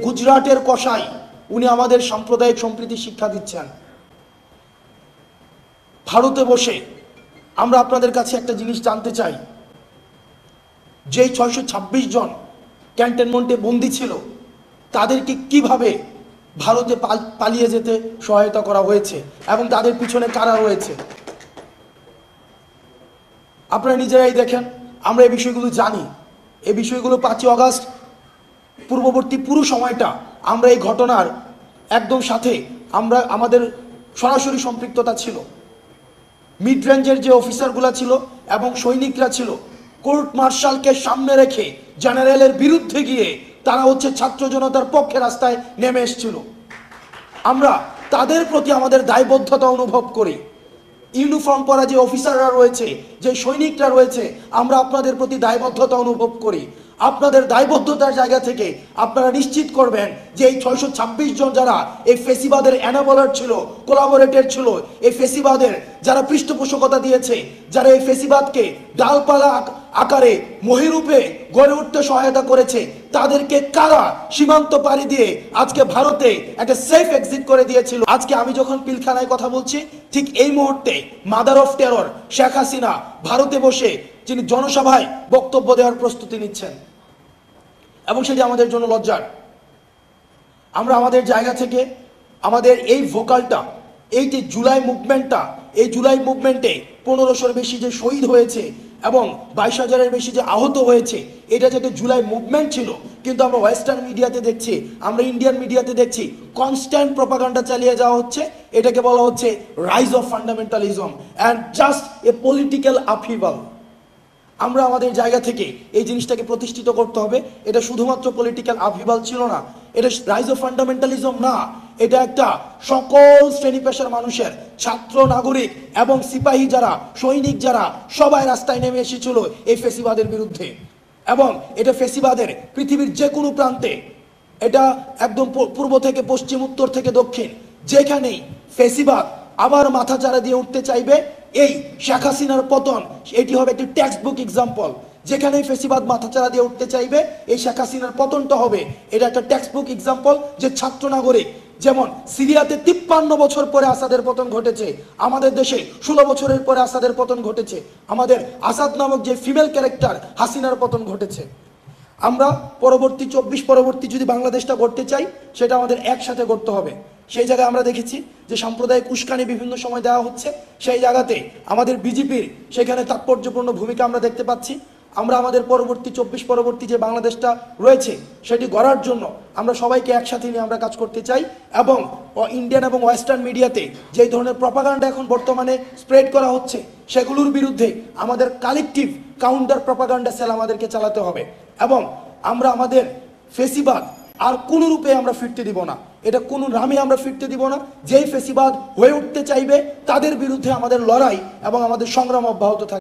গুজরাটের কসাই উনি আমাদের সাম্প্রদায়িক সম্প্রীতি শিক্ষা দিচ্ছেন। ভারতে বসে আমরা আপনাদের কাছে একটা জিনিস জানতে চাই, যেই 626 জন ক্যান্টনমেন্টে বন্দী ছিল তাদেরকে কিভাবে ভারতে পালিয়ে যেতে সহায়তা করা হয়েছে এবং তাদের পিছনে কারা রয়েছে আপনারা নিজেরাই দেখেন। আমরা এই বিষয়গুলো জানি, এই বিষয়গুলো 5ই আগস্ট পূর্ববর্তী পুরো সময়টা আমরা এই ঘটনার একদম সাথে আমাদের সরাসরি সম্পৃক্ততা ছিল। মিড রেঞ্জের যে অফিসারগুলো ছিল এবং সৈনিকরা ছিল, কোর্ট মার্শালকে সামনে রেখে জেনারেলের বিরুদ্ধে গিয়ে তারা ছাত্র জনতার পক্ষে রাস্তায় নেমে এসেছিল। আমরা তাদের প্রতি আমাদের দায়বদ্ধতা অনুভব করি। ইউনিফর্ম পরা যে অফিসাররা রয়েছে, যে সৈনিকরা রয়েছে, আমরা আপনাদের প্রতি দায়বদ্ধতা অনুভব করি। আপনাদের দায়বদ্ধতার জায়গা থেকে আপনারা নিশ্চিত করবেন যে এই 626 জন যারা এই ফেসিবাদের এনাবলার ছিল, কোলাবোরেটর ছিল, এই ফেসিবাদের যারা পৃষ্ঠপোষকতা দিয়েছে, যারা এই ফেসিবাদকে ডালপালা আকারে মহিরূপে গড়ে উঠতে সহায়তা করেছে, তাদেরকে কারা সীমান্ত পাড়ি দিয়ে আজকে ভারতে একটা সেফ এক্সিট করে দিয়েছিল। আজকে আমি যখন পিলখানায় কথা বলছি, ঠিক এই মুহূর্তে mother of terror Sheikh Hasina ভারতে বসে যিনি জনসভায় বক্তব্য দেওয়ার প্রস্তুতি নিচ্ছেন এবং সেটি আমাদের জন্য লজ্জার। আমরা আমাদের জায়গা থেকে আমাদের এই ভোকালটা, এই যে জুলাই মুভমেন্টটা, এই জুলাই মুভমেন্টে 1500-এর বেশি যে শহীদ হয়েছে এবং 22,000-এর বেশি যে আহত হয়েছে, এটা যেটা জুলাই মুভমেন্ট ছিল, কিন্তু আমরা ওয়েস্টার্ন মিডিয়াতে দেখছি, আমরা ইন্ডিয়ান মিডিয়াতে দেখছি কনস্ট্যান্ট প্রপাগান্ডা চালিয়ে যাওয়া হচ্ছে। এটাকে বলা হচ্ছে rise of fundamentalism and just a political upheaval. আমরা আমাদের জায়গা থেকে এই জিনিসটাকে প্রতিষ্ঠিত করতে হবে। এটা শুধুমাত্র পলিটিক্যাল আপহিভাল ছিল না, এটা রাইজ অফ ফান্ডামেন্টালিজম না, এটা একটা সকল শ্রেণী পেশার মানুষের, ছাত্র, নাগরিক এবং সিপাহী যারা, সৈনিক যারা, সবাই রাস্তায় নেমে এসেছিল এই ফেসিবাদের বিরুদ্ধে। এবং এটা ফেসিবাদের পৃথিবীর যে কোনো প্রান্তে, এটা একদম পূর্ব থেকে পশ্চিম, উত্তর থেকে দক্ষিণ, যেখানেই ফেসিবাদ আবার মাথা চাড়া দিয়ে উঠতে চাইবে, এই শেখ হাসিনার পতন এটি হবে একটি টেক্সট বুক এক্সাম্পল। যেখানেই ফেসিবাদ মাথাচাড়া দিয়ে উঠতে চাইবে, এই শেখ হাসিনার পতনটা হবে এটা একটা টেক্সট বুক এক্সাম্পল। যে ছাত্র নাগরিক, যেমন সিরিয়াতে 53 বছর পরে আসাদের পতন ঘটেছে, আমাদের দেশে 16 বছরের পরে আসাদের পতন ঘটেছে, আমাদের আসাদ নামক যে ফিমেল ক্যারেক্টার হাসিনার পতন ঘটেছে। আমরা পরবর্তী 24 পরবর্তী যদি বাংলাদেশটা গড়তে চাই, সেটা আমাদের একসাথে করতে হবে। সেই জায়গায় আমরা দেখেছি যে সাম্প্রদায়িক উস্কানি বিভিন্ন সময় দেওয়া হচ্ছে, সেই জায়গাতে আমাদের বিজেপির সেখানে তাৎপর্যপূর্ণ ভূমিকা আমরা দেখতে পাচ্ছি। আমরা আমাদের পরবর্তী 24 পরবর্তী যে বাংলাদেশটা রয়েছে সেটি গড়ার জন্য আমরা সবাইকে একসাথে নিয়ে আমরা কাজ করতে চাই। এবং ইন্ডিয়ান এবং ওয়েস্টার্ন মিডিয়াতে যেই ধরনের প্রপাগান্ডা এখন বর্তমানে স্প্রেড করা হচ্ছে, সেগুলোর বিরুদ্ধে আমাদের কালেকটিভ কাউন্টার প্রপাগান্ডা সেল আমাদেরকে চালাতে হবে। এবং আমরা আমাদের ফেসিবাদ আর কোনো রূপে আমরা ফিরতে দিব না, এটা কোনো নামে আমরা ফিরতে দিব না। যেই ফেসিবাদ হয়ে উঠতে চাইবে তাদের বিরুদ্ধে আমাদের লড়াই এবং আমাদের সংগ্রাম অব্যাহত থাকবে।